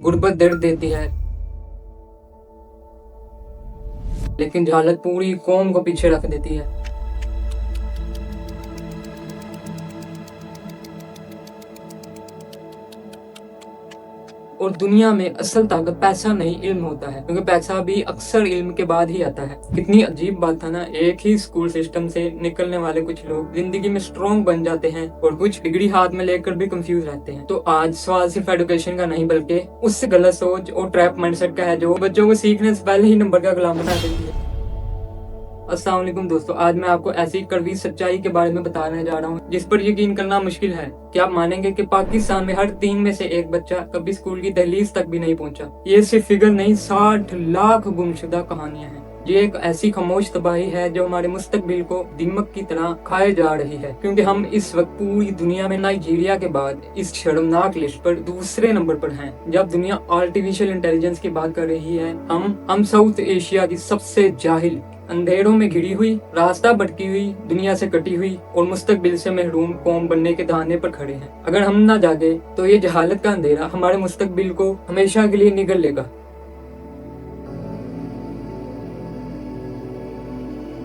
गुर्बत दर्द देती है, लेकिन जहालत पूरी कौम को पीछे रख देती है। और दुनिया में असल ताकत पैसा नहीं, इल्म होता है, क्योंकि पैसा भी अक्सर इल्म के बाद ही आता है। कितनी अजीब बात था ना, एक ही स्कूल सिस्टम से निकलने वाले कुछ लोग जिंदगी में स्ट्रॉन्ग बन जाते हैं और कुछ डिग्री हाथ में लेकर भी कंफ्यूज रहते हैं। तो आज सवाल सिर्फ एजुकेशन का नहीं, बल्कि उससे गलत सोच और ट्रैप माइंडसेट का है, जो बच्चों को सीखने से पहले ही नंबर का गुलाम बना देती है। अस्सलाम वालेकुम दोस्तों, आज मैं आपको ऐसी कड़वी सच्चाई के बारे में बताने जा रहा हूँ जिस पर यकीन करना मुश्किल है। क्या आप मानेंगे कि पाकिस्तान में हर 3 में से एक बच्चा कभी स्कूल की दहलीज तक भी नहीं पहुंचा। ये सिर्फ फिगर नहीं, 60 लाख गुमशुदा कहानियां हैं। ये एक ऐसी खामोश तबाही है जो हमारे मुस्तकबिल को दीमक की तरह खाए जा रही है, क्योंकि हम इस वक्त पूरी दुनिया में नाइजीरिया के बाद इस शर्मनाक लिस्ट पर दूसरे नंबर पर हैं। जब दुनिया आर्टिफिशियल इंटेलिजेंस की बात कर रही है, हम साउथ एशिया की सबसे जाहिल, अंधेरों में घिरी हुई, रास्ता भटकी हुई, दुनिया से कटी हुई और मुस्तकबिल से महरूम कौम बनने के दहाने पर खड़े हैं। अगर हम ना जागे तो ये जहालत का अंधेरा हमारे मुस्तकबिल को हमेशा के लिए निगल लेगा।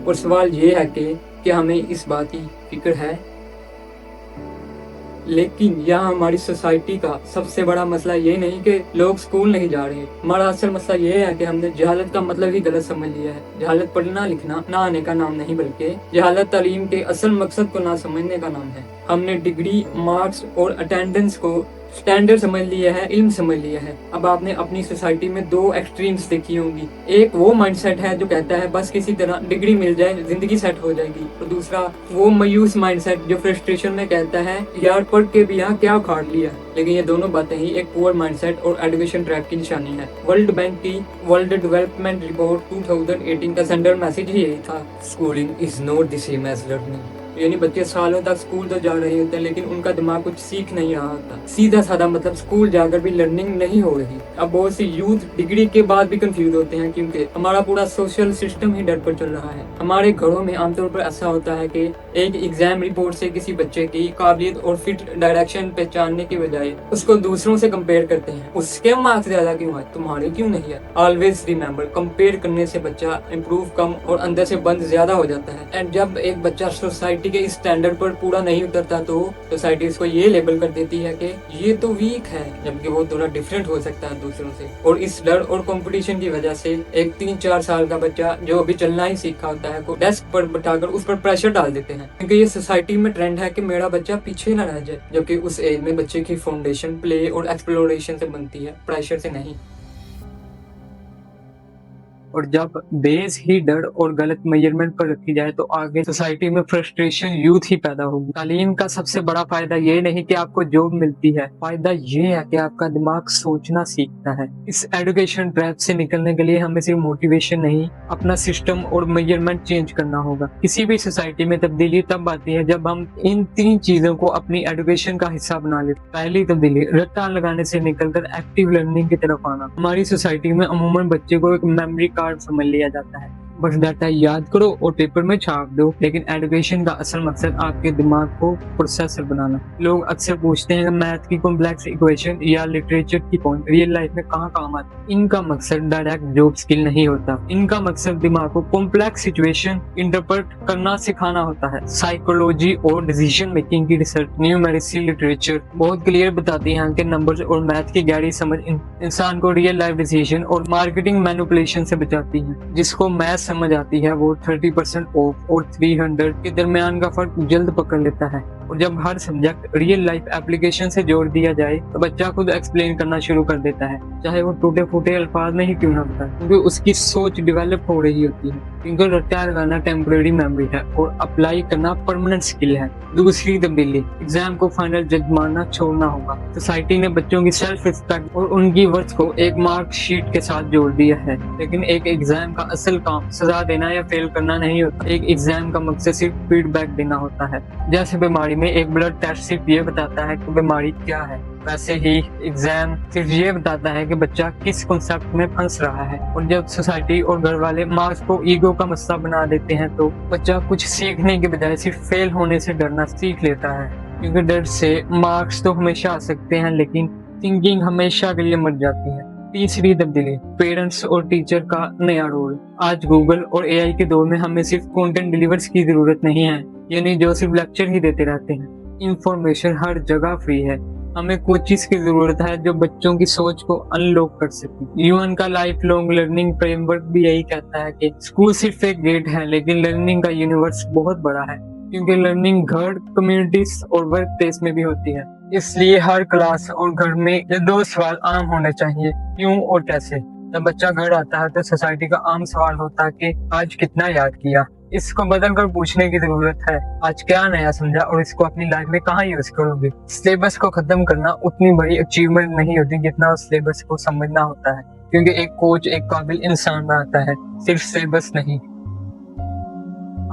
और सवाल ये है कि क्या हमें इस बात की फिक्र है? लेकिन यहाँ हमारी सोसाइटी का सबसे बड़ा मसला ये नहीं कि लोग स्कूल नहीं जा रहे। हमारा असल मसला ये है कि हमने जहालत का मतलब ही गलत समझ लिया है। जहालत पढ़ना लिखना ना आने का नाम नहीं, बल्कि जहालत तालीम के असल मकसद को ना समझने का नाम है। हमने डिग्री, मार्क्स और अटेंडेंस को स्टैंडर्ड समझ लिया है, इल्म समझ लिया है। अब आपने अपनी सोसाइटी में 2 एक्सट्रीम्स देखी होंगी। एक वो माइंडसेट है जो कहता है बस किसी तरह डिग्री मिल जाए जिंदगी सेट हो जाएगी, और दूसरा वो मायूस माइंडसेट जो फ्रस्ट्रेशन में कहता है यार पढ़ के भी यहाँ क्या उखाड़ लिया। लेकिन ये दोनों बातें ही एक पुअर माइंडसेट और एजुकेशन ट्रैप की निशानी है। वर्ल्ड बैंक की वर्ल्ड डेवलपमेंट रिपोर्ट 2018 का सेंट्रल मैसेज ही यही था, schooling is not the same as learning. यानी बच्चे सालों तक स्कूल तो जा रहे होते हैं, लेकिन उनका दिमाग कुछ सीख नहीं रहा होता। सीधा साधा मतलब स्कूल जाकर भी लर्निंग नहीं हो रही। अब बहुत सी यूथ डिग्री के बाद भी कंफ्यूज होते हैं, क्योंकि हमारा पूरा सोशल सिस्टम ही डर पर चल रहा है। हमारे घरों में आमतौर पर ऐसा होता है कि एक एग्जाम रिपोर्ट से किसी बच्चे की काबिलियत और फिट डायरेक्शन पहचानने की बजाय उसको दूसरों से कंपेयर करते हैं। उसके मार्क्स ज्यादा क्यों है, तुम्हारे क्यों नहीं है। ऑलवेज रिमेंबर, कंपेयर करने से बच्चा इंप्रूव कम और अंदर से बंद ज्यादा हो जाता है। एंड जब एक बच्चा सोसाइटी के इस स्टैंडर्ड पर पूरा नहीं उतरता तो सोसाइटी इसको ये लेबल कर देती है कि ये तो वीक है, जबकि वो थोड़ा डिफरेंट हो सकता है दूसरों से। और इस डर और कंपटीशन की वजह से एक 3-4 साल का बच्चा जो अभी चलना ही सीखा होता है को डेस्क पर बिठाकर उस पर प्रेशर डाल देते हैं, क्योंकि ये सोसाइटी में ट्रेंड है कि मेरा बच्चा पीछे न रह जाए। जबकि उस एज में बच्चे की फाउंडेशन प्ले और एक्सप्लोरेशन से बनती है, प्रेशर से नहीं। और जब बेस ही डर और गलत मेजरमेंट पर रखी जाए तो आगे सोसाइटी में फ्रस्ट्रेशन यूथ ही पैदा होगी। तालीम का सबसे बड़ा फायदा ये नहीं कि आपको जॉब मिलती है, फायदा ये है कि आपका दिमाग सोचना सीखता है। इस एजुकेशन ट्रैप से निकलने के लिए हमें सिर्फ मोटिवेशन नहीं, अपना सिस्टम और मेजरमेंट चेंज करना होगा। किसी भी सोसाइटी में तब्दीली तब आती है जब हम इन 3 चीजों को अपनी एजुकेशन का हिस्सा बना लेते। पहली तब्दीली, रट्टा लगाने से निकलकर एक्टिव लर्निंग की तरफ आना। हमारी सोसाइटी में अमूमन बच्चे को एक मेमोरी कार्ड समझ लिया जाता है, बस डाटा याद करो और पेपर में छाप दो। लेकिन एजुकेशन का असल मकसद आपके दिमाग को प्रोसेसर बनाना। लोग अक्सर पूछते हैं मैथ की कॉम्प्लेक्स इक्वेशन या लिटरेचर की पॉइंट रियल लाइफ में कहाँ काम आती है। इनका मकसद डायरेक्ट जॉब स्किल नहीं होता, इनका मकसद दिमाग को कॉम्प्लेक्स सिचुएशन इंटरप्रेट करना सिखाना होता है। साइकोलॉजी और डिसीजन मेकिंग की रिसर्च, न्यूमेरिसी लिटरेचर बहुत क्लियर बताती है कि नंबर्स और मैथ की गहरी समझ इंसान को रियल लाइफ डिसीजन और मार्केटिंग मैनिपुलेशन से बचाती है। जिसको मैथ समझ आती है वो 30% ऑफ और 300 के दरमियान का फर्क जल्द पकड़ लेता है। और जब हर सब्जेक्ट रियल लाइफ एप्लीकेशन से जोड़ दिया जाए तो बच्चा खुद एक्सप्लेन करना शुरू कर देता है, चाहे वो टूटे फूटे अल्फाज में ही क्यों ना बताए, क्योंकि उसकी सोच डेवलप हो रही होती है। क्योंकि रट्टा लगाना टेम्परेरी मेमोरी है और अप्लाई करना परमानेंट स्किल है। दूसरी तब्दीली, एग्जाम को फाइनल जज मानना छोड़ना होगा। सोसाइटी ने बच्चों की सेल्फ रिस्पेक्ट और उनकी वर्थ को एक मार्क शीट के साथ जोड़ दिया है, लेकिन एक एग्जाम का असल काम सजा देना या फेल करना नहीं होता। एक एग्जाम का मकसद सिर्फ फीडबैक देना होता है। जैसे बीमारी में एक ब्लड टेस्ट सिर्फ ये बताता है कि बीमारी क्या है, वैसे ही एग्जाम सिर्फ ये बताता है कि बच्चा किस कॉन्सेप्ट में फंस रहा है। और जब सोसाइटी और घर वाले मार्क्स को ईगो का मसला बना देते हैं तो बच्चा कुछ सीखने के बजाय सिर्फ फेल होने से डरना सीख लेता है। क्योंकि डर से मार्क्स तो हमेशा आ सकते हैं, लेकिन थिंकिंग हमेशा के लिए मर जाती है। तीसरी तब्दीली, पेरेंट्स और टीचर का नया रोल। आज गूगल और एआई के दौर में हमें सिर्फ कंटेंट डिलीवर्स की जरूरत नहीं है, यानी जो सिर्फ लेक्चर ही देते रहते हैं। इंफॉर्मेशन हर जगह फ्री है। हमें कोचिस की जरूरत है जो बच्चों की सोच को अनलॉक कर सके। यूएन का लाइफ लॉन्ग लर्निंग फ्रेमवर्क भी यही कहता है कि स्कूल सिर्फ एक गेट है, लेकिन लर्निंग का यूनिवर्स बहुत बड़ा है, क्योंकि लर्निंग घर, कम्युनिटीज और वर्क प्लेस में भी होती है। इसलिए हर क्लास और घर में ये दो सवाल आम होने चाहिए, क्यों और कैसे। जब बच्चा घर आता है तो सोसाइटी का आम सवाल होता है कि आज कितना याद किया। इसको बदल कर पूछने की जरूरत है, आज क्या नया समझा और इसको अपनी लाइफ में कहाँ यूज करोगे। सिलेबस को खत्म करना उतनी बड़ी अचीवमेंट नहीं होती जितना उस सिलेबस को समझना होता है, क्योंकि एक कोच एक काबिल इंसान बनाता है, सिर्फ सिलेबस नहीं।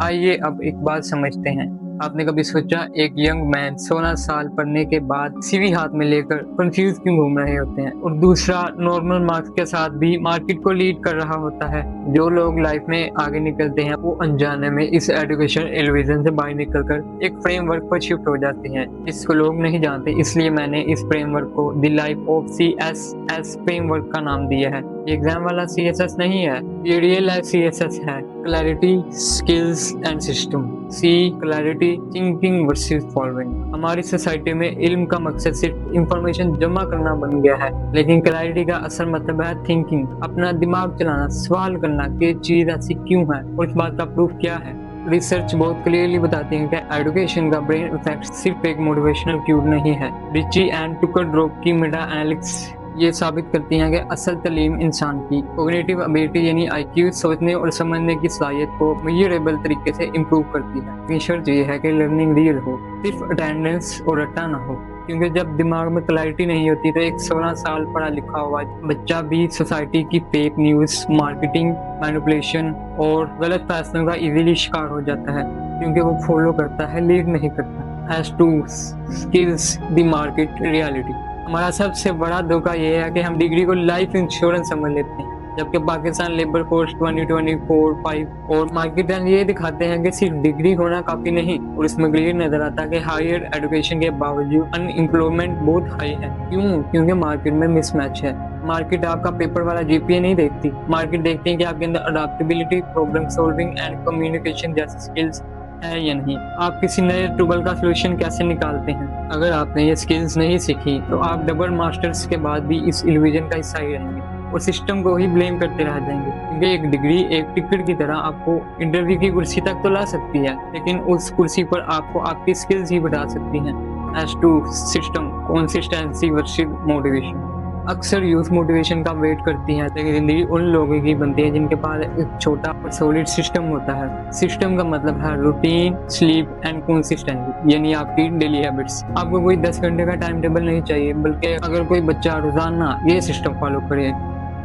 आइए अब एक बात समझते हैं। आपने कभी सोचा एक यंग मैन 16 साल पढ़ने के बाद सीवी हाथ में लेकर कंफ्यूज क्यों घूम रहे होते हैं, और दूसरा नॉर्मल मार्क्स के साथ भी मार्केट को लीड कर रहा होता है। जो लोग लाइफ में आगे निकलते हैं वो अनजाने में इस एजुकेशन इल्यूजन से बाहर निकलकर एक फ्रेमवर्क पर शिफ्ट हो जाते हैं जिसको लोग नहीं जानते। इसलिए मैंने इस फ्रेमवर्क को the life of CSS framework का नाम दिया है। ये एग्जाम वाला CSS नहीं है, ये रियल लाइफ CSS है। Clarity, skills and system. C clarity, thinking versus following. हमारी सोसाइटी में इल्म का मकसद सिर्फ इंफॉर्मेशन जमा करना बन गया है, लेकिन क्लैरिटी का असल मतलब है थिंकिंग, अपना दिमाग चलाना, सवाल करना कि चीज ऐसी क्यों है और इस बात का प्रूफ क्या है। रिसर्च बहुत क्लियरली बताती है कि एजुकेशन का ब्रेन इफेक्ट सिर्फ एक मोटिवेशनल क्यूर नहीं है। रिची एंड टुकरड्रॉप की मेटा एनालिटिक्स ये साबित करती हैं कि असल तालीम इंसान की कॉग्निटिव एबिलिटी यानी IQ, सोचने और समझने की सलाहियत को मेजरेबल तरीके से इम्प्रूव करती है। शर्त ये है कि लर्निंग रियल हो, सिर्फ अटेंडेंस और रट्टा ना हो, क्योंकि जब दिमाग में क्लैरिटी नहीं होती तो एक 16 साल पढ़ा लिखा हुआ बच्चा भी सोसाइटी की फेक न्यूज, मार्केटिंग, मैनिपुलेशन और गलत फैसलों का इजीली शिकार हो जाता है, क्योंकि वो फॉलो करता है, लीड नहीं करता। As to skills the market reality. हमारा सबसे बड़ा धोखा ये है कि हम डिग्री को लाइफ इंश्योरेंस समझ लेते हैं, जबकि पाकिस्तान लेबर फोर्स 2024-5 और मार्केट ये दिखाते हैं कि सिर्फ डिग्री होना काफी नहीं, और इसमें क्लियर नजर आता है कि हायर एजुकेशन के बावजूद अनएम्प्लॉयमेंट बहुत हाई है। क्यों? क्योंकि मार्केट में मिसमैच है। मार्केट आपका पेपर वाला GPA नहीं देखती, मार्केट देखती है कि आपके अंदर adaptability, problem solving and communication जैसे स्किल्स है या नहीं। आप किसी नए ट्रबल का सोल्यूशन कैसे निकालते हैं। अगर आपने ये स्किल्स नहीं सीखी तो आप डबल मास्टर्स के बाद भी इस इल्यूजन का हिस्सा ही रहेंगे और सिस्टम को ही ब्लेम करते रह जाएंगे, क्योंकि एक डिग्री एक टिकट की तरह आपको इंटरव्यू की कुर्सी तक तो ला सकती है, लेकिन उस कुर्सी पर आपको आपकी स्किल्स ही बढ़ा सकती हैं। As to system, consistency versus motivation. अक्सर यूथ मोटिवेशन का वेट करती है, लेकिन जिंदगी उन लोगों की बनती है जिनके पास एक छोटा और सॉलिड सिस्टम होता है। सिस्टम का मतलब है रूटीन, स्लीप एंड कंसिस्टेंसी, यानी आपकी डेली हैबिट्स। आपको कोई 10 घंटे का टाइम टेबल नहीं चाहिए, बल्कि अगर कोई बच्चा रोजाना ये सिस्टम फॉलो करे,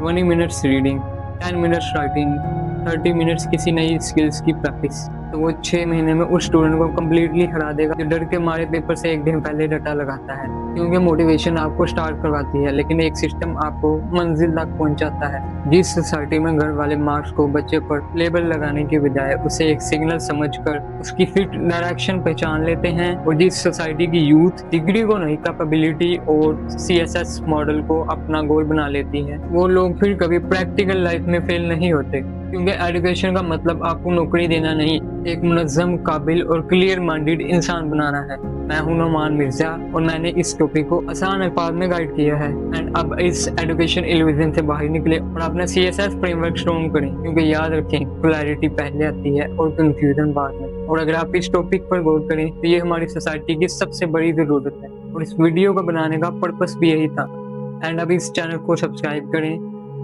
20 minutes reading, 10 minutes writing, 30 minutes किसी नई स्किल्स की प्रैक्टिस, तो वो 6 महीने में उस स्टूडेंट को कम्प्लीटली हरा देगा जो डर के मारे पेपर से एक दिन पहले डाटा लगाता है। क्योंकि मोटिवेशन आपको स्टार्ट करवाती है, लेकिन एक सिस्टम आपको मंजिल तक पहुंचाता है। जिस सोसाइटी में घर वाले मार्क्स को बच्चे पर लेबल लगाने की बजाय उसे एक सिग्नल समझकर उसकी फिट डायरेक्शन पहचान लेते हैं, और जिस सोसाइटी की यूथ डिग्री को नहीं कैपेबिलिटी और CSS मॉडल को अपना गोल बना लेती है, वो लोग फिर कभी प्रैक्टिकल लाइफ में फेल नहीं होते। क्योंकि एजुकेशन का मतलब आपको नौकरी देना नहीं, एक मुनज़्ज़म, काबिल और क्लियर माइंडेड इंसान बनाना है। मैं हूं नोमान मिर्जा और मैंने इस टॉपिक को आसान अल्फाज में गाइड किया है। एंड अब इस एजुकेशन इल्यूजन से बाहर निकले और अपना CSS फ्रेमवर्क स्ट्रॉन्ग करें, क्योंकि याद रखें क्लैरिटी पहले आती है और कंफ्यूजन बाद में। और अगर आप इस टॉपिक पर गौर करें तो ये हमारी सोसाइटी की सबसे बड़ी जरूरत है, और इस वीडियो को बनाने का पर्पस भी यही था। एंड अब इस चैनल को सब्सक्राइब करें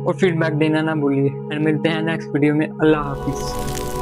और फीडबैक देना ना भूलिए। एंड मिलते हैं नेक्स्ट वीडियो में। अल्लाह हाफिज।